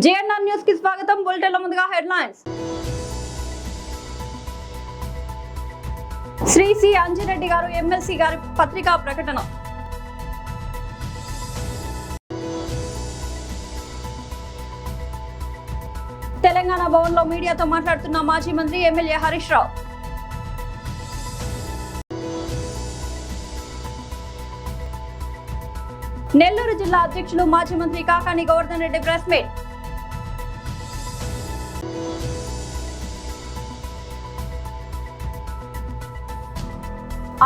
JNR news కి స్వాగతం. బులెటిన్ల ముందుగా హెడ్లైన్స్. శ్రీ సి అంజిరెడ్డి గారు ఎమ్మెల్సీ గారి పత్రికా ప్రకటన. తెలంగాణ భవన్ లో మీడియాతో మాట్లాడుతున్న మాజీ మంత్రి ఎమ్మెల్యే హరీష్ రావు. నెల్లూరు జిల్లా అధ్యక్షులు మాజీ మంత్రి కాకాని గోవర్ధన్ రెడ్డి ప్రెస్ మీట్.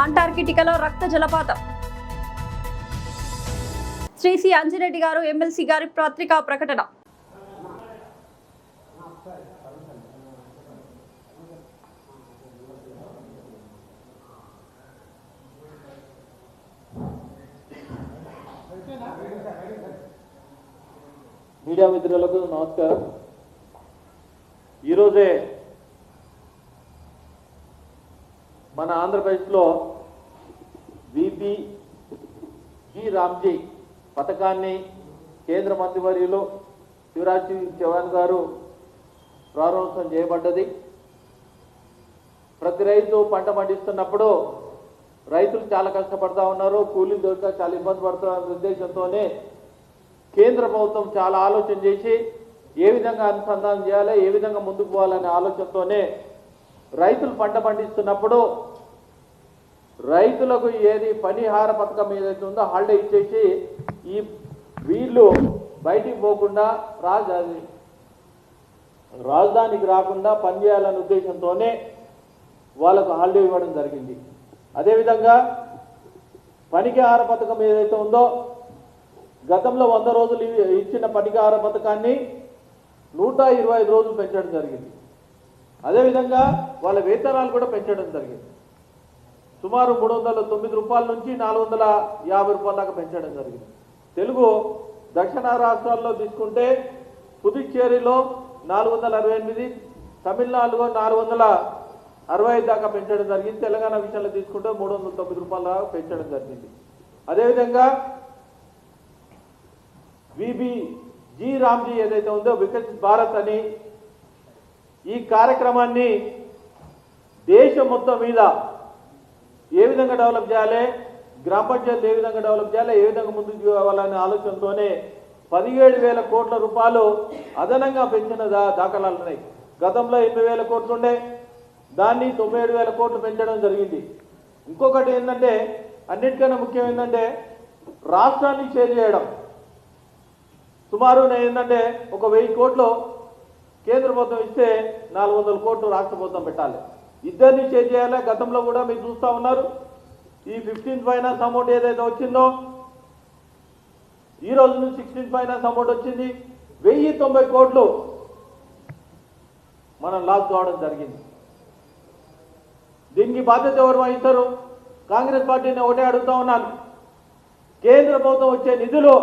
అంటార్కిటికాలో రక్త జలపాతం. శ్రీ సి అంజిరెడ్డి గారు ఎమ్మెల్సీ గారి పత్రికా ప్రకటన. మీడియా మిత్రులకు నమస్కారం. ఈరోజే మన ఆంధ్రప్రదేశ్లో విబి జి రామ్జీ పథకాన్ని కేంద్ర మంత్రివర్యులు శివరాజ్ సింగ్ చౌహాన్ గారు ప్రారంభోత్సవం చేయబడ్డది. ప్రతి రైతు పంట పండిస్తున్నప్పుడు రైతులు చాలా కష్టపడతా ఉన్నారు, కూలీలు దొరక చాలా ఇబ్బంది పడుతున్న ఉద్దేశంతోనే కేంద్ర ప్రభుత్వం చాలా ఆలోచన చేసి ఏ విధంగా అనుసంధానం చేయాలి, ఏ విధంగా ముందుకు పోవాలనే ఆలోచనతోనే రైతులు పంట పండిస్తున్నప్పుడు రైతులకు ఏది పనిహార పథకం ఏదైతే ఉందో హాలిడే ఇచ్చేసి ఈ వీళ్ళు బయటికి పోకుండా రాజధానికి రాకుండా పనిచేయాలనే ఉద్దేశంతోనే వాళ్ళకు హాలిడే ఇవ్వడం జరిగింది. అదేవిధంగా పనికి ఆహార పథకం ఏదైతే ఉందో గతంలో 100 రోజులు ఇచ్చిన పనికి ఆహార పథకాన్ని 125 రోజులు పెంచడం జరిగింది. అదేవిధంగా వాళ్ళ వేతనాలు కూడా పెంచడం జరిగింది. సుమారు 309 రూపాయల నుంచి 450 రూపాయల దాకా పెంచడం జరిగింది. తెలుగు దక్షిణ రాష్ట్రాల్లో తీసుకుంటే పుదుచ్చేరిలో 468, తమిళనాడులో 465 దాకా పెంచడం జరిగింది. తెలంగాణ విషయంలో తీసుకుంటే 309 రూపాయల దాకా పెంచడం జరిగింది. అదేవిధంగా విబి జి రామ్జీ ఏదైతే ఉందో వికసిత్ భారత్ అని ఈ కార్యక్రమాన్ని దేశం మొత్తం మీద ఏ విధంగా డెవలప్ చేయాలి, గ్రామ పంచాయతీ ఏ విధంగా డెవలప్ చేయాలి, ఏ విధంగా ముందుకు పోవాలనే ఆలోచనతోనే 17,000 కోట్ల రూపాయలు అదనంగా పెంచిన దాఖలాలు ఉన్నాయి. గతంలో 80,000 కోట్లు ఉండే దాన్ని 97,000 కోట్లు పెంచడం జరిగింది. ఇంకొకటి ఏంటంటే అన్నిటికన్నా ముఖ్యం ఏంటంటే రాష్ట్రాన్ని షేర్ చేయడం. సుమారు ఏంటంటే 1,000 కోట్లు కేంద్ర ప్రభుత్వం ఇస్తే 400 కోట్లు రాష్ట్ర ప్రభుత్వం పెట్టాలి. ఇద్దరిని షేర్ చేయాలి. గతంలో కూడా మీరు చూస్తూ ఉన్నారు. ఈ 15th ఫైనాన్స్ అమౌంట్ ఏదైతే వచ్చిందో ఈ రోజు నుంచి 16th ఫైనాన్స్ అమౌంట్ వచ్చింది. 1,090 కోట్లు మనం లాస్ కావడం జరిగింది. దీనికి బాధ్యత ఎవరు వహిస్తారు? కాంగ్రెస్ పార్టీని ఒకటే అడుగుతా ఉన్నాను. కేంద్ర ప్రభుత్వం వచ్చే నిధులు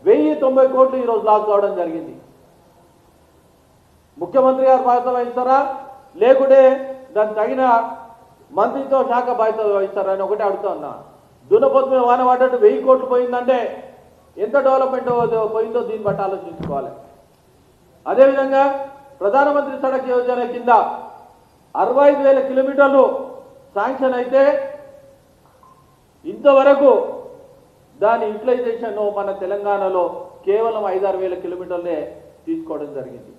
1,090 కోట్లు ఈరోజు లాస్ కావడం జరిగింది. ముఖ్యమంత్రి గారు బాధ్యత వహిస్తారా, లేకుంటే దానికి తగిన మంత్రితో శాఖ బాధ్యత వహిస్తారా అని ఒకటే అడుగుతా ఉన్నా. దున్నపోతు మీద వాన పడ్డట్టు 1,000 కోట్లు పోయిందంటే ఎంత డెవలప్మెంట్ పోయిందో దీన్ని బట్టి ఆలోచించుకోవాలి. అదేవిధంగా ప్రధానమంత్రి సడక్ యోజన కింద 65,000 కిలోమీటర్లు శాంక్షన్ అయితే ఇంతవరకు దాని యూటిలైజేషన్ మన తెలంగాణలో కేవలం 5-6 వేల కిలోమీటర్లే తీసుకోవడం జరిగింది.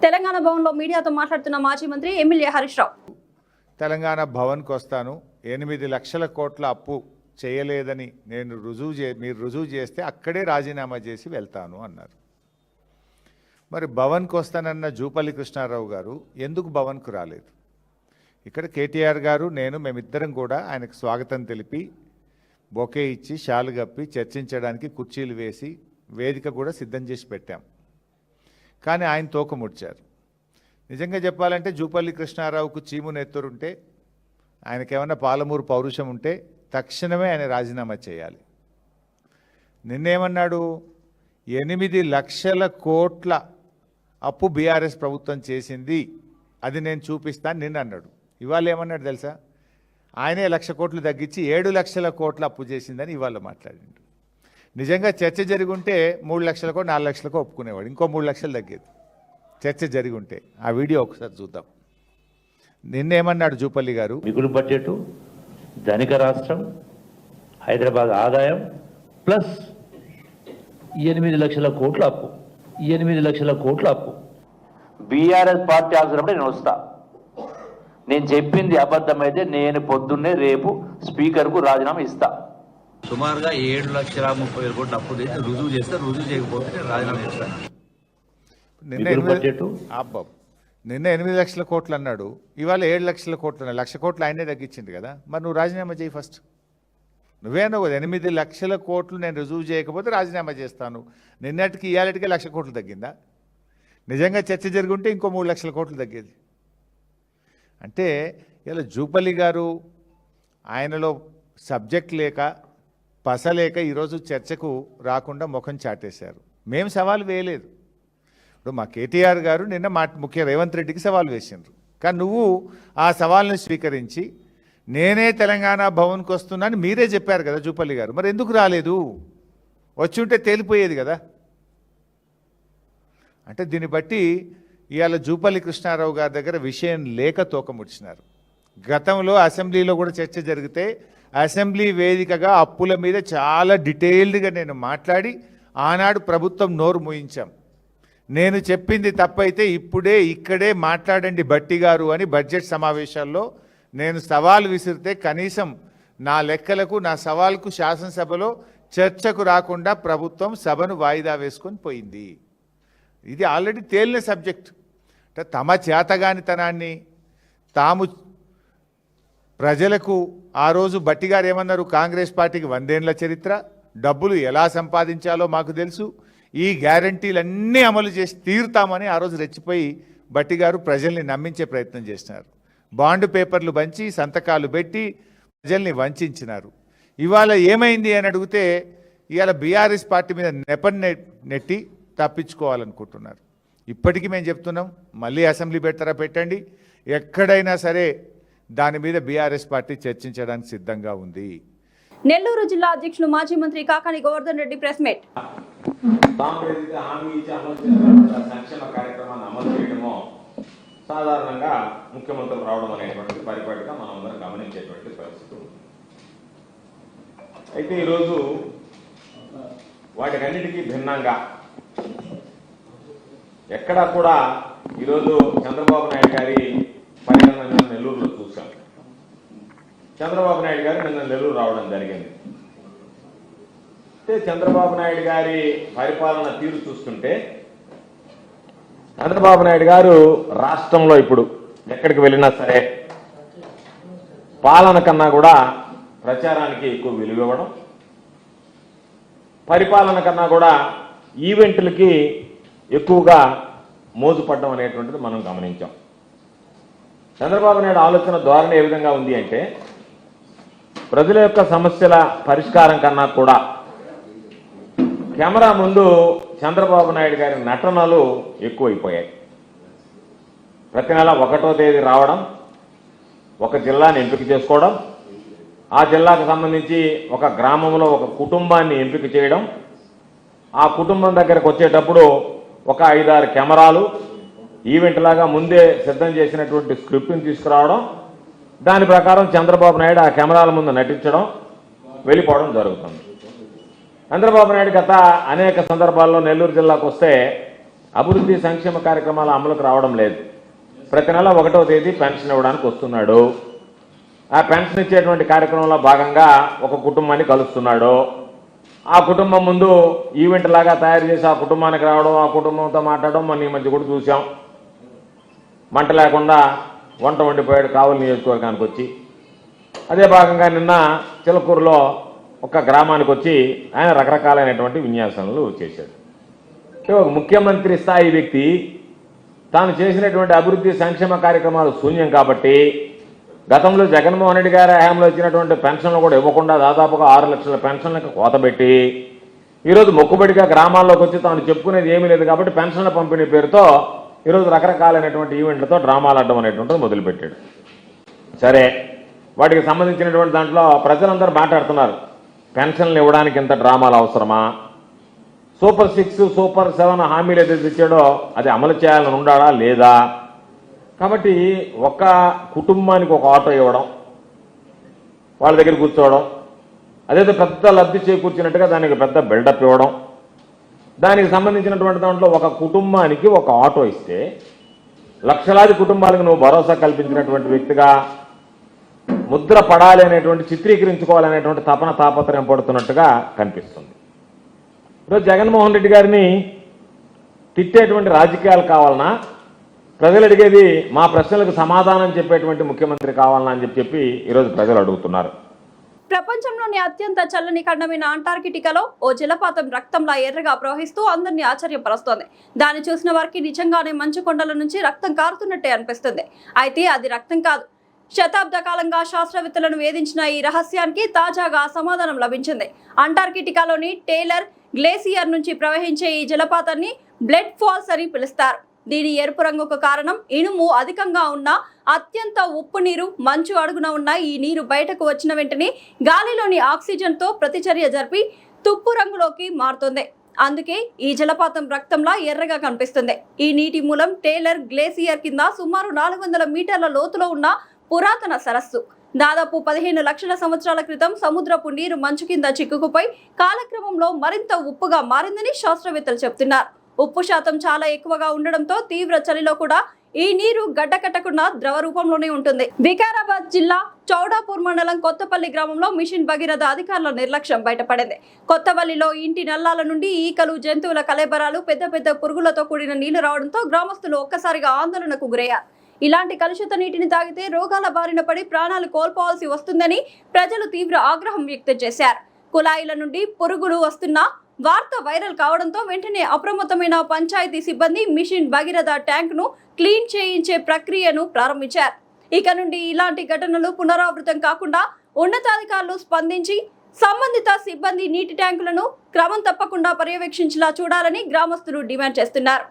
తెలంగాణ భవన్ లో మీడియాతో మాట్లాడుతున్న మాజీ మంత్రి ఎమ్మెల్యే హరీష్ రావు. తెలంగాణ భవన్కి వస్తాను, 8 లక్షల కోట్ల అప్పు చేయలేదని మీరు రుజువు చేస్తే అక్కడే రాజీనామా చేసి వెళ్తాను అన్నారు. మరి భవన్కి వస్తానన్న జూపల్లి కృష్ణారావు గారు ఎందుకు భవన్కు రాలేదు? ఇక్కడ కేటీఆర్ గారు మేమిద్దరం కూడా ఆయనకు స్వాగతం తెలిపి బొకే ఇచ్చి షాలు కప్పి చర్చించడానికి కుర్చీలు వేసి వేదిక కూడా సిద్ధం చేసి పెట్టాం. కానీ ఆయన తోక ముడిచారు. నిజంగా చెప్పాలంటే జూపల్లి కృష్ణారావుకు చీము నెత్తురుంటే, ఆయనకేమన్నా పాలమూరు పౌరుషం ఉంటే తక్షణమే ఆయన రాజీనామా చేయాలి. నిన్నేమన్నాడు? 8 లక్షల కోట్ల అప్పు బీఆర్ఎస్ ప్రభుత్వం చేసింది, అది నేను చూపిస్తాను నిన్న అన్నాడు. ఇవాళ ఏమన్నాడు తెలుసా? ఆయనే 1,00,000 కోట్లు తగ్గించి 7 లక్షల కోట్ల అప్పు చేసిందని ఇవాళ మాట్లాడిండు. నిజంగా చర్చ జరిగి ఉంటే 3 లక్షలకో 4 లక్షలకో ఒప్పుకునేవాడు, ఇంకో 3 లక్షలు తగ్గేది చర్చ జరిగి ఉంటే. ఆ వీడియో ఒకసారి చూద్దాం. నిన్నేమన్నాడు జూపల్లి గారు? మిగులు బడ్జెట్, ధనిక రాష్ట్రం, హైదరాబాద్ ఆదాయం ప్లస్ 8 లక్షల కోట్ల అప్పు. 8 లక్షల కోట్ల అప్పు. బీఆర్ఎస్ పార్టీ అవసరప్పుడు నేను వస్తా. నేను చెప్పింది అబద్ధమైతే నేను పొద్దున్నే రేపు స్పీకర్కు రాజీనామా ఇస్తా. సుమారుగా 7,30,000 కోట్ల అప్పు తెచ్చి రుజువు చేస్తే, రుజువు చేయకపోతే నేను రాజీనామా చేస్తాను. నిన్న 8 లక్షల కోట్లు అన్నాడు, ఇవాళ 7 లక్షల కోట్లు అన్నాడు. 1,00,000 కోట్లు ఆయనే తగ్గించింది కదా. మరి నువ్వు రాజీనామా చేయి ఫస్ట్. నువ్వే అన్నావు కదా 8 లక్షల కోట్లు నేను రుజువు చేయకపోతే రాజీనామా చేస్తాను. నిన్నటికి ఇవాళటికే 1,00,000 కోట్లు తగ్గిందా? నిజంగా చర్చ జరిగి ఉంటే ఇంకో 3 లక్షల కోట్లు తగ్గేది. అంటే ఇలా జూపల్లి గారు ఆయనలో సబ్జెక్ట్ లేక పసలేక ఈరోజు చర్చకు రాకుండా ముఖం చాటేశారు. మేము సవాల్ వేయలేదు. ఇప్పుడు మా కేటీఆర్ గారు నిన్న ముఖ్య రేవంత్ రెడ్డికి సవాల్ వేసిండ్రు, కానీ నువ్వు ఆ సవాల్ని స్వీకరించి నేనే తెలంగాణ భవన్కి వస్తున్నాను మీరే చెప్పారు కదా జూపల్లి గారు. మరి ఎందుకు రాలేదు? వచ్చి ఉంటే తేలిపోయేది కదా. అంటే దీన్ని బట్టి ఇవాళ జూపల్లి కృష్ణారావు గారి దగ్గర విషయం లేక తోకముడిచినారు. గతంలో అసెంబ్లీలో కూడా చర్చ జరిగితే అసెంబ్లీ వేదికగా అప్పుల మీద చాలా డీటెయిల్డ్గా నేను మాట్లాడి ఆనాడు ప్రభుత్వం నోరు మూయించాం. నేను చెప్పింది తప్పైతే ఇప్పుడే ఇక్కడే మాట్లాడండి భట్టి గారు అని బడ్జెట్ సమావేశాల్లో నేను సవాల్ విసిరితే కనీసం నా లెక్కలకు నా సవాల్కు శాసనసభలో చర్చకు రాకుండా ప్రభుత్వం సభను వాయిదా వేసుకొని పోయింది. ఇది ఆల్రెడీ తేలిన సబ్జెక్ట్. అంటే తమ చేతగానితనాన్ని తాము ప్రజలకు ఆ రోజు భట్టి గారు ఏమన్నారు, కాంగ్రెస్ పార్టీకి 100 ఏళ్ల చరిత్ర, డబ్బులు ఎలా సంపాదించాలో మాకు తెలుసు, ఈ గ్యారంటీలన్నీ అమలు చేసి తీరుతామని ఆ రోజు రెచ్చిపోయి భట్టి గారు ప్రజల్ని నమ్మించే ప్రయత్నం చేసినారు. బాండ్ పేపర్లు పంచి సంతకాలు పెట్టి ప్రజల్ని వంచినారు. ఇవాళ ఏమైంది అని అడిగితే ఇవాళ బీఆర్ఎస్ పార్టీ మీద నెట్టి తప్పించుకోవాలనుకుంటున్నారు. ఇప్పటికీ మేము చెప్తున్నాం, మళ్ళీ అసెంబ్లీ పెడతారా పెట్టండి, ఎక్కడైనా సరే దాని మీద బీఆర్ఎస్ పార్టీ చర్చించడానికి సిద్ధంగా ఉంది. నెల్లూరు జిల్లా అధ్యక్షులు మాజీ మంత్రి కాకాని గోవర్ధన్ రెడ్డి ప్రెస్ మీట్. సంక్షేమ కార్యక్రమాన్ని అమలు చేయడమో సాధారణంగా ముఖ్యమంత్రులు రావడం అనేటువంటిది పరిపాటిగా మనం అందరం గమనించేటువంటి పరిస్థితి. అయితే ఈరోజు వాటికన్నిటికీ భిన్నంగా ఎక్కడా కూడా ఈరోజు చంద్రబాబు నాయుడు గారి పరిణామం నిన్న నెల్లూరులో చూసాం. చంద్రబాబు నాయుడు గారు నిన్న నెల్లూరు రావడం జరిగింది. అయితే చంద్రబాబు నాయుడు గారి పరిపాలన తీరు చూస్తుంటే చంద్రబాబు నాయుడు గారు రాష్ట్రంలో ఇప్పుడు ఎక్కడికి వెళ్ళినా సరే పాలన కన్నా కూడా ప్రచారానికి ఎక్కువ విలువ ఇవ్వడం, పరిపాలన కన్నా కూడా ఈవెంట్లకి ఎక్కువగా మోజుపడడం అనేటువంటిది మనం గమనించాం. చంద్రబాబు నాయుడు ఆలోచన ధోరణి ఏ విధంగా ఉంది అంటే ప్రజల యొక్క సమస్యల పరిష్కారం కన్నా కూడా కెమెరా ముందు చంద్రబాబు నాయుడు గారి నటనలు ఎక్కువైపోయాయి. ప్రతి నెల 1వ తేదీ రావడం, ఒక జిల్లాని ఎంపిక చేసుకోవడం, ఆ జిల్లాకు సంబంధించి ఒక గ్రామంలో ఒక కుటుంబాన్ని ఎంపిక చేయడం, ఆ కుటుంబం దగ్గరకు వచ్చేటప్పుడు ఒక 5-6 కెమెరాలు ఈవెంట్ లాగా ముందే సిద్ధం చేసినటువంటి స్క్రిప్ట్ని తీసుకురావడం, దాని ప్రకారం చంద్రబాబు నాయుడు ఆ కెమెరాల ముందు నటించడం, వెళ్ళిపోవడం జరుగుతుంది. చంద్రబాబు నాయుడు గత అనేక సందర్భాల్లో నెల్లూరు జిల్లాకు వస్తే అభివృద్ధి సంక్షేమ కార్యక్రమాల అమలుకు రావడం లేదు. ప్రతి నెల 1వ తేదీ పెన్షన్ ఇవ్వడానికి వస్తున్నాడు. ఆ పెన్షన్ ఇచ్చేటువంటి కార్యక్రమంలో భాగంగా ఒక కుటుంబాన్ని కలుస్తున్నాడు. ఆ కుటుంబం ముందు ఈవెంట్ లాగా తయారు చేసి ఆ కుటుంబానికి రావడం, ఆ కుటుంబంతో మాట్లాడడం మన ఈ మధ్య కూడా చూసాం. మంట లేకుండా వంట వండిపోయాడు కావలి నియోజకవర్గానికి వచ్చి. అదే భాగంగా నిన్న చిలకూరులో ఒక గ్రామానికి వచ్చి ఆయన రకరకాలైనటువంటి విన్యాసాలు చేశాడు. ఒక ముఖ్యమంత్రి స్థాయి వ్యక్తి తాను చేసినటువంటి అభివృద్ధి సంక్షేమ కార్యక్రమాలు శూన్యం కాబట్టి గతంలో జగన్మోహన్ రెడ్డి గారి హయాంలో ఇచ్చినటువంటి పెన్షన్లు కూడా ఇవ్వకుండా దాదాపుగా 6 లక్షల పెన్షన్లకు కోతబెట్టి ఈరోజు మొక్కుబడిగా గ్రామాల్లోకి వచ్చి తాను చెప్పుకునేది ఏమీ లేదు కాబట్టి పెన్షన్ల పంపిణీ పేరుతో ఈరోజు రకరకాలైనటువంటి ఈవెంట్లతో డ్రామాలు ఆడడం అనేటువంటిది మొదలుపెట్టాడు. సరే, వాటికి సంబంధించినటువంటి దాంట్లో ప్రజలందరూ మాట్లాడుతున్నారు. పెన్షన్లు ఇవ్వడానికి ఇంత డ్రామాలు అవసరమా? సూపర్ 6, సూపర్ 7 హామీలు ఏదైతే ఇచ్చాడో అది అమలు చేయాలని ఉండాలా లేదా? కాబట్టి ఒక కుటుంబానికి ఒక ఆటో ఇవ్వడం, వాళ్ళ దగ్గర కూర్చోవడం, అదేదో పెద్ద లబ్ధి చేకూర్చినట్టుగా దానికి పెద్ద బిల్డప్ ఇవ్వడం, దానికి సంబంధించినటువంటి దాంట్లో ఒక కుటుంబానికి ఒక ఆటో ఇస్తే లక్షలాది కుటుంబాలకు నువ్వు భరోసా కల్పించినటువంటి వ్యక్తిగా ముద్ర పడాలి అనేటువంటి, చిత్రీకరించుకోవాలనేటువంటి తపన తాపత్రయం పడుతున్నట్టుగా కనిపిస్తుంది. ఈరోజు జగన్మోహన్ రెడ్డి గారిని తిట్టేటువంటి రాజకీయాలు కావాలన్నా, ప్రజలు అడిగేది మా ప్రశ్నలకు సమాధానం చెప్పేటువంటి ముఖ్యమంత్రి కావాలన్నా అని చెప్పి ఈరోజు ప్రజలు అడుగుతున్నారు. ప్రపంచంలోని అత్యంత చల్లని ఖండమైన అంటార్కిటికాలో ఓ జలపాతం రక్తంలా ఎర్రగా ప్రవహిస్తూ అందరినీ ఆశ్చర్యపరుస్తోంది. దాన్ని చూసిన వారికి నిజంగానే మంచు కొండల నుంచి రక్తం కారుతున్నట్టే అనిపిస్తుంది. అయితే అది రక్తం కాదు. శతాబ్ద కాలంగా శాస్త్రవేత్తలను వేధించిన ఈ రహస్యానికి తాజాగా సమాధానం లభించింది. అంటార్కిటికాలోని టేలర్ గ్లేసియర్ నుంచి ప్రవహించే ఈ జలపాతాన్ని బ్లడ్ ఫాల్స్ అని పిలుస్తారు. దీని ఎరుపు రంగుకు కారణం ఇనుము అధికంగా ఉన్న అత్యంత ఉప్పు నీరు. మంచు అడుగున ఉన్న ఈ నీరు బయటకు వచ్చిన వెంటనే గాలిలోని ఆక్సిజన్తో ప్రతిచర్య జరిపి తుప్పు రంగులోకి మారుతుంది. అందుకే ఈ జలపాతం రక్తంలా ఎర్రగా కనిపిస్తుంది. ఈ నీటి మూలం టేలర్ గ్లేసియర్ కింద సుమారు 400 మీటర్ల లోతులో ఉన్న పురాతన సరస్సు. దాదాపు 15 లక్షల సంవత్సరాల క్రితం సముద్రపు నీరు మంచు కింద చిక్కుకుపోయి కాలక్రమంలో మరింత ఉప్పుగా మారిందని శాస్త్రవేత్తలు చెబుతున్నారు. ఉప్పు శాతం చాలా ఎక్కువగా ఉండడంతో తీవ్ర చలిలో కూడా ఈ నీరు గడ్డకట్టకుండా ద్రవ రూపంలోనే ఉంటుంది. వికారాబాద్ జిల్లా చౌడాపూర్ మండలం కొత్తపల్లి గ్రామంలో మిషన్ భగీరథ అధికారుల నిర్లక్ష్యం బయటపడింది. కొత్తపల్లిలో ఇంటి నల్లాల నుండి ఈకలు, జంతువుల కలెబరాలు, పెద్ద పెద్ద పురుగులతో కూడిన నీళ్లు రావడంతో గ్రామస్తులు ఒక్కసారిగా ఆందోళనకు గురయ్యారు. ఇలాంటి కలుషిత నీటిని తాగితే రోగాల బారిన పడి ప్రాణాలు కోల్పోవాల్సి వస్తుందని ప్రజలు తీవ్ర ఆగ్రహం వ్యక్తం చేశారు. కుళాయిల నుండి పురుగులు వస్తున్న వార్త వైరల్ కావడంతో వెంటనే అప్రమత్తమైన పంచాయతీ సిబ్బంది మిషన్ భగీరథ ట్యాంక్ ను క్లీన్ చేయించే ప్రక్రియను ప్రారంభించారు. ఇక నుండి ఇలాంటి ఘటనలు పునరావృతం కాకుండా ఉన్నతాధికారులు స్పందించి సంబంధిత సిబ్బంది నీటి ట్యాంకులను క్రమం తప్పకుండా పర్యవేక్షించేలా చూడాలని గ్రామస్తులు డిమాండ్ చేస్తున్నారు.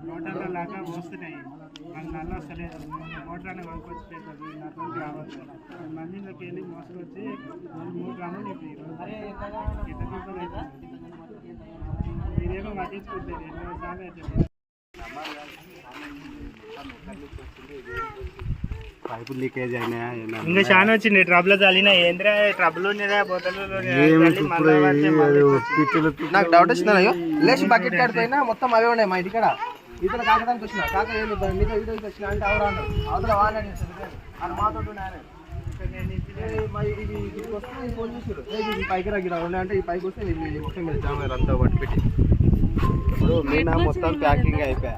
మోటార్ల లాగా వస్తున్నాయి, మాకు నల్ల వస్తలేదు. మోటార్ని కొనుక్కొచ్చి నల్లకి రావచ్చు. మందిలోకి వెళ్ళి మోసుకొచ్చి 3 గ్రాములు ఇప్పుడు మీరేమో పట్టించుకుంటారు. ఎన్నో సార్లు అయితే పైపు లీకేజ్ అయినాయా? ఇంకా చాలా వచ్చింది. ట్రబుల్ చల్లిన ఏంద్రా ట్రబుల్ ఉన్నదా బోతలు. నాకు డౌట్ వచ్చిందా? లేచి బకెట్ కడిపోయినా మొత్తం అవే ఉన్నాయి మా ఇంటికాడ. ఇతర కాకడానికి వచ్చిన కాక నీతో వీడియోకి వచ్చిన అంటే అవరా అవతల వాళ్ళని మాతో ఫోన్ చేసారు. ఈ పైకి రాగిరా అంటే ఈ పైకి వస్తే మొత్తం మీద జామ అంతా పట్టి పెట్టి ఇప్పుడు నేను మొత్తం ప్యాకింగ్ అయిపోయా.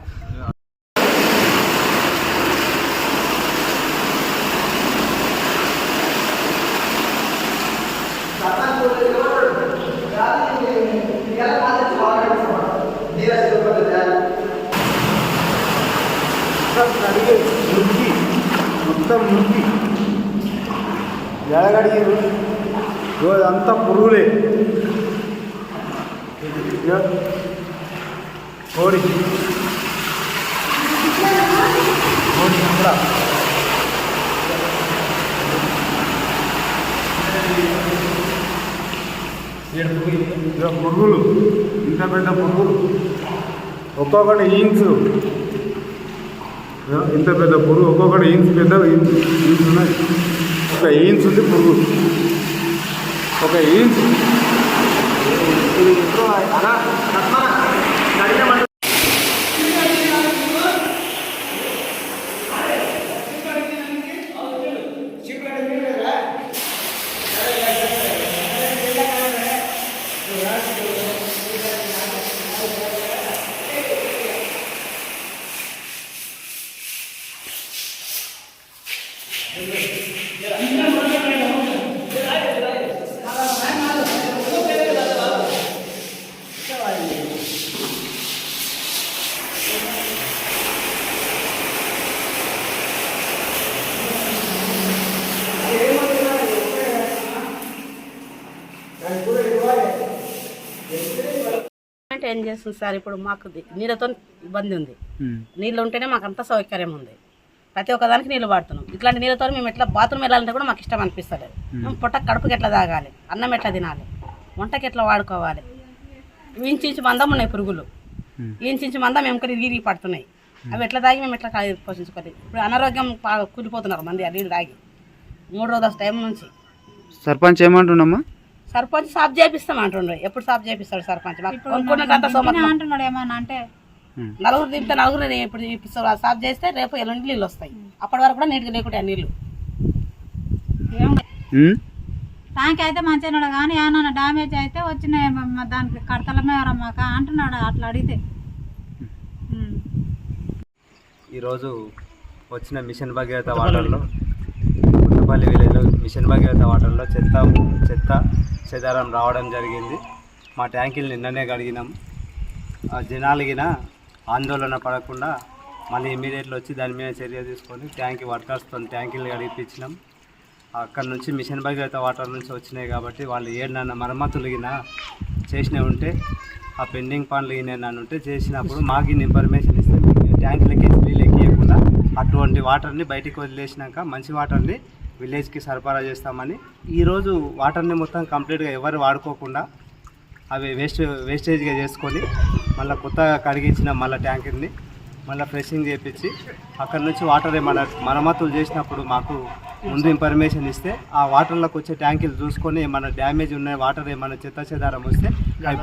మొత్తం మురికి ఎడగడిగారు. అంతా పురుగులే. కోడి కూడా పురుగులు, ఇంత పెద్ద పురుగులు, ఒక్కొక్కటి ఈన్స్, ఇంత పెద్ద పురుగు, ఒక్కొక్కటి ఈన్స్ పెద్ద ఈన్స్ ఉన్నాయి. ఒక ఈన్స్ ఉంది పురుగు, ఒక ఈన్స్. ఏం చేస్తుంది సార్, ఇప్పుడు మాకు నీళ్ళతో ఇబ్బంది ఉంది. నీళ్ళు ఉంటేనే మాకు అంత సౌకర్యం ఉంది. ప్రతి ఒక్కదానికి నీళ్ళు వాడుతున్నాం. ఇట్లాంటి నీళ్ళతో మేము ఎట్లా బాత్రూమ్ వెళ్ళాలంటే కూడా మాకు ఇష్టం అనిపిస్తలేదు. మేము కడుపుకి ఎట్లా తాగాలి, అన్నం ఎట్లా తినాలి, వంటకి ఎట్లా వాడుకోవాలి. ఇంచు మందం ఉన్నాయి పురుగులు, ఇంచు మందం మేము ఇరిగి పడుతున్నాయి. అవి ఎట్లా తాగి మేము ఎట్లా పోషించుకోవాలి. ఇప్పుడు అనారోగ్యం కూలిపోతున్నారు మంది ఆ నీళ్ళు తాగి 3 రోజుల టైం నుంచి. సర్పంచ్ ఏమంటున్నామా? సర్పంచ్ సాఫ్ చేపిస్తాం అంటుండ్రు. ఎప్పుడు సాఫ్ చేపిస్తాడు సర్పంచ్? కొనుక్కున్నంత అంటున్నాడు ఏమన్నా అంటే నలుగురు దింపితే నలుగురు ఇప్పుడు చూపిస్తారు. సాఫ్ చేస్తే రేపు ఎల్లుండి నీళ్ళు వస్తాయి. అప్పటి వరకు కూడా నీట్గా లేకుంటే నీళ్ళు ట్యాంక్ అయితే మంచిగా కానీ ఏమన్నా డ్యామేజ్ అయితే వచ్చినాయి దానికి కడతలమే మాక అంటున్నాడు అట్లా అడిగితే. ఈరోజు వచ్చిన మిషన్ భగీరథ వాటర్లో కొత్తపల్లి విలేజ్లో మిషన్ భగీరథ వాటర్లో చెత్త చెదారం రావడం జరిగింది. మా ట్యాంకీలు నిన్ననే కడిగినాం. జనాలగిన ఆందోళన పడకుండా మళ్ళీ ఇమీడియట్లో వచ్చి దాని మీద చర్య తీసుకొని ట్యాంకీ వర్కర్స్తో ట్యాంకీలు కడిగిపించినాం. అక్కడ నుంచి మిషన్ భగీరథ వాటర్ నుంచి వచ్చినాయి కాబట్టి వాళ్ళు ఏడన్నా మరమ్మతులు గిన చేసినవి ఉంటే ఆ పెండింగ్ పనులు గిన ఉంటే చేసినప్పుడు మాకు ఇన్ఫర్మేషన్ ఇస్తే ట్యాంకులకి నీళ్ళు ఎక్కియకుండా అటువంటి వాటర్ని బయటికి వదిలేసినాక మంచి వాటర్ని విలేజ్కి సరఫరా చేస్తామని. ఈరోజు వాటర్ని మొత్తం కంప్లీట్గా ఎవరు వాడుకోకుండా అవి వేస్టేజ్గా చేసుకొని మళ్ళీ కొత్తగా కడిగించిన మళ్ళీ ట్యాంకర్ని మళ్ళీ ఫ్రెషింగ్ చేయించి అక్కడ నుంచి వాటర్ ఏమైనా మరమ్మతులు చేసినప్పుడు మాకు ముందు ఇన్ఫర్మేషన్ ఇస్తే ఆ వాటర్లోకి వచ్చే ట్యాంకులు చూసుకొని ఏమైనా డ్యామేజ్ ఉన్న వాటర్ ఏమైనా చెదారం వస్తే అవి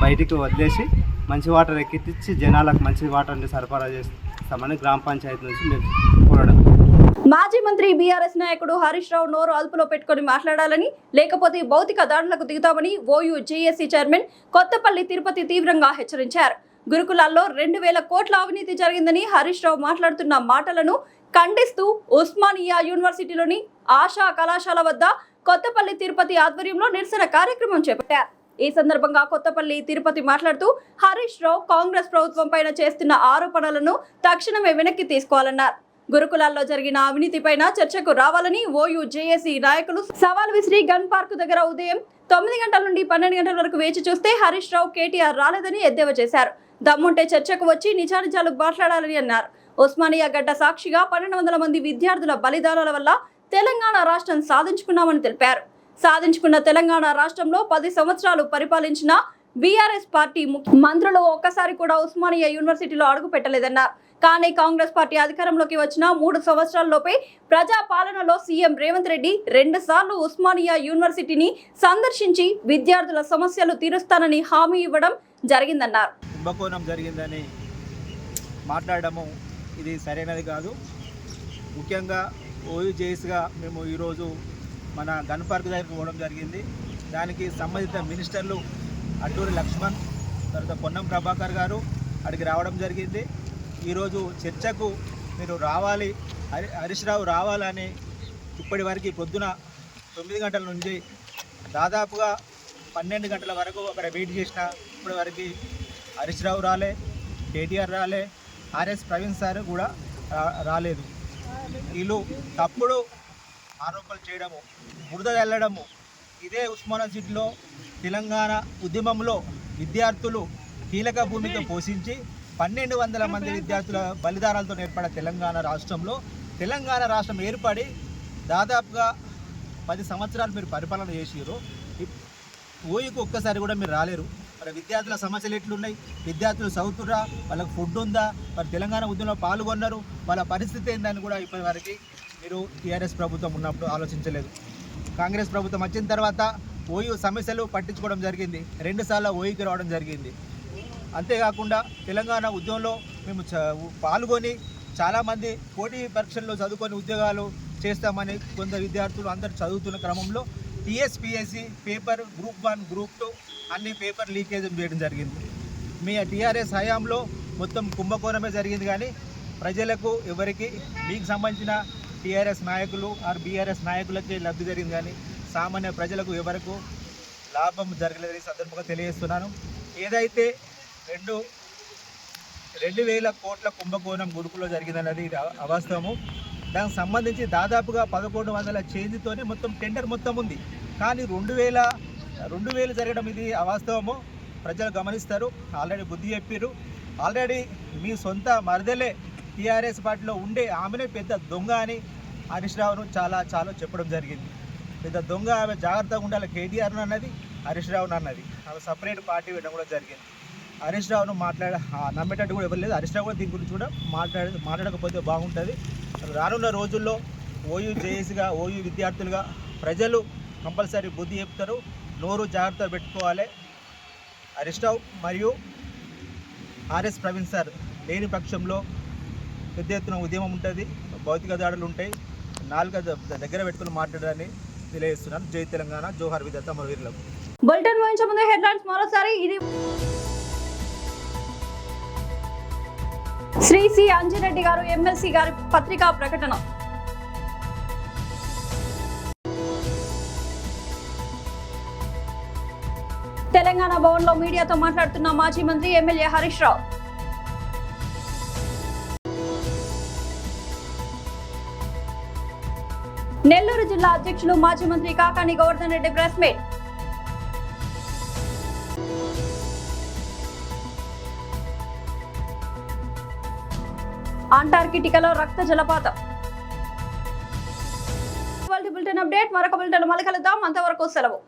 బయటికి వదిలేసి మంచి వాటర్ ఎక్కించి జనాలకు మంచి వాటర్ని సరఫరా చేస్తామని గ్రామ పంచాయతీ నుంచి మేము కోరడం. మాజీ మంత్రి బీఆర్ఎస్ నాయకుడు హరీష్ రావు నోరు అదుపులో పెట్టుకుని మాట్లాడాలని, లేకపోతే భౌతిక దాడులకు దిగుతామని OU JAC chairman Kothapalli Tirupati తీవ్రంగా హెచ్చరించారు. గురుకులాల్లో 2,000 కోట్ల అవినీతి జరిగిందని హరీష్ రావు మాట్లాడుతున్న మాటలను ఖండిస్తూ ఉస్మానియా యూనివర్సిటీలోని ఆశా కళాశాల వద్ద కొత్తపల్లి తిరుపతి ఆధ్వర్యంలో నిరసన కార్యక్రమం చేపట్టారు. ఈ సందర్భంగా కొత్తపల్లి తిరుపతి మాట్లాడుతూ హరీష్ రావు కాంగ్రెస్ ప్రభుత్వం పైన చేస్తున్న ఆరోపణలను తక్షణమే వెనక్కి తీసుకోవాలన్నారు. గురుకులాల్లో జరిగిన అవినీతిపైన చర్చకు రావాలని ఓయూ జేఏసీ నాయకులు సవాల్ విసిరి గన్ పార్క్ దగ్గర ఉదయం 9 గంటల నుండి 12 గంటల వరకు వేచి చూస్తే హరీష్ రావు కేటీఆర్ రాలేదని ఎద్దేవా చేశారు. దమ్ముంటే చర్చకు వచ్చి నిజానిజాలు మాట్లాడాలని అన్నారు. ఉస్మానియా గడ్డ సాక్షిగా 1200 మంది విద్యార్థుల బలిదానాల వల్ల తెలంగాణ రాష్ట్రం సాధించుకున్నామని తెలిపారు. సాధించుకున్న తెలంగాణ రాష్ట్రంలో 10 సంవత్సరాలు పరిపాలించిన బీఆర్ఎస్ పార్టీ మంత్రులు ఒక్కసారి కూడా ఉస్మానియా యూనివర్సిటీలో అడుగు పెట్టలేదన్నారు. కానీ కాంగ్రెస్ పార్టీ అధికారంలోకి వచ్చిన 3 సంవత్సరాల్లోపే ప్రజా పాలనలో సీఎం రేవంత్ రెడ్డి 2 సార్లు ఉస్మానియా యూనివర్సిటీని సందర్శించి విద్యార్థుల సమస్యలు తీరుస్తానని హామీ ఇవ్వడం జరిగిందన్నారు. కుంభకోణం జరిగిందని మాట్లాడడము ఇది సరైనది కాదు. ముఖ్యంగా ఓయూజేఎస్గా మేము ఈరోజు మన గన్ పార్క్ దగ్గరికి పోవడం జరిగింది. దానికి సంబంధిత మినిస్టర్లు అడ్డూరి లక్ష్మణ్, తర్వాత పొన్నం ప్రభాకర్ గారు అక్కడికి రావడం జరిగింది. ఈరోజు చర్చకు మీరు రావాలి, హరీష్ రావు రావాలని ఇప్పటి వరకు పొద్దున 9 గంటల నుంచి దాదాపుగా 12 గంటల వరకు అక్కడ వెయిట్ చేసిన ఇప్పటి వరకు హరీష్ రావు రాలే, కేటీఆర్ రాలే, ఆర్ఎస్ ప్రవీణ్ సార్ కూడా రాలేదు. వీళ్ళు తప్పుడు ఆరోపణలు చేయడము, బురద వెళ్ళడము. ఇదే ఉస్మానియా సిటీలో తెలంగాణ ఉద్యమంలో విద్యార్థులు కీలక భూమిక పోషించి 1200 మంది విద్యార్థుల బలిదానాలతో ఏర్పడిన తెలంగాణ రాష్ట్రంలో తెలంగాణ రాష్ట్రం ఏర్పడి దాదాపుగా 10 సంవత్సరాలు మీరు పరిపాలన చేసిరు. ఓయూకి ఒక్కసారి కూడా మీరు రాలేరు. మరి విద్యార్థుల సమస్యలు ఎట్లున్నాయి, విద్యార్థులు చదువుతుర్రా, వాళ్ళకి ఫుడ్ ఉందా, మరి తెలంగాణ ఉద్యమంలో పాల్గొన్నారు, వాళ్ళ పరిస్థితి ఏందని కూడా ఇప్పటి వరకు మీరు టీఆర్ఎస్ ప్రభుత్వం ఉన్నప్పుడు ఆలోచించలేదు. కాంగ్రెస్ ప్రభుత్వం వచ్చిన తర్వాత ఓయూ సమస్యలు పట్టించుకోవడం జరిగింది. 2 సార్లు ఓయూకి రావడం జరిగింది. అంతేకాకుండా తెలంగాణ ఉద్యమంలో మేము పాల్గొని చాలామంది పోటీ పరీక్షల్లో చదువుకొని ఉద్యోగాలు చేస్తామని కొందరు విద్యార్థులు అందరూ చదువుతున్న క్రమంలో టీఎస్పీఎస్సీ పేపర్ గ్రూప్ 1, గ్రూప్ 2 అన్ని పేపర్ లీకేజ్ చేయడం జరిగింది. మీ టీఆర్ఎస్ హయాంలో మొత్తం కుంభకోణమే జరిగింది. కానీ ప్రజలకు ఎవరికి మీకు సంబంధించిన టీఆర్ఎస్ నాయకులు ఆర్ బీఆర్ఎస్ నాయకులకి లబ్ధి జరిగింది, కానీ సామాన్య ప్రజలకు ఎవరకు లాభం జరగలేదని సందర్భంగా తెలియజేస్తున్నాను. ఏదైతే 2,000 కోట్ల కుంభకోణం గురుకులో జరిగిందన్నది అవాస్తవము. దానికి సంబంధించి దాదాపుగా 1100 చేంజ్తోనే మొత్తం టెండర్ మొత్తం ఉంది. కానీ 2,000 జరగడం ఇది అవాస్తవము. ప్రజలు గమనిస్తారు. ఆల్రెడీ బుద్ధి చెప్పారు. ఆల్రెడీ మీ సొంత మరదలే టీఆర్ఎస్ పార్టీలో ఉండే ఆమెనే పెద్ద దొంగ అని హరీష్ రావును చాలా చెప్పడం జరిగింది. పెద్ద దొంగ, ఆమె జాగ్రత్తగా ఉండాలి. కేటీఆర్ను అన్నది, హరీష్ రావును అన్నది. ఆమె సపరేట్ పార్టీ పెట్టడం కూడా జరిగింది. హరీష్ రావును నమ్మేటట్టు కూడా ఎవరు లేదు. హరీష్ రావు కూడా దీని గురించి కూడా మాట్లాడకపోతే బాగుంటుంది. రానున్న రోజుల్లో ఓయూ జేఏసీగా, ఓయూ విద్యార్థులుగా ప్రజలు కంపల్సరీ బుద్ధి చెప్తారు. నోరు జాగ్రత్త పెట్టుకోవాలి. హరీష్ రావు మరియు ఆర్ఎస్ ప్రవీణ్ సార్ లేని పక్షంలో పెద్ద ఎత్తున ఉద్యమం ఉంటుంది, భౌతిక దాడులు ఉంటాయి. నాలుక దగ్గర పెట్టుకుని మాట్లాడాలని తెలియజేస్తున్నాను. జై తెలంగాణ, జోహార్ విధాత మరవీరులకు. బులెటిన్ ముగించే ముందు హెడ్లైన్స్ మరోసారి. ఇది శ్రీ సి అంజిరెడ్డి గారు ఎమ్మెల్సీ గారి పత్రికా ప్రకటన. తెలంగాణ భవన్లో మీడియాతో మాట్లాడుతున్న మాజీ మంత్రి ఎమ్మెల్యే హరీష్ రావు. నెల్లూరు జిల్లా అధ్యక్షులు మాజీ మంత్రి కాకాని గోవర్ధన్ రెడ్డి ప్రెస్ మీట్. అంటార్కిటికాలో రక్త జలపాతం. బులెటిన్ అప్డేట్ మరొక బులెటిన్ మళ్ళీ కలుద్దాం. అంతవరకు సెలవు.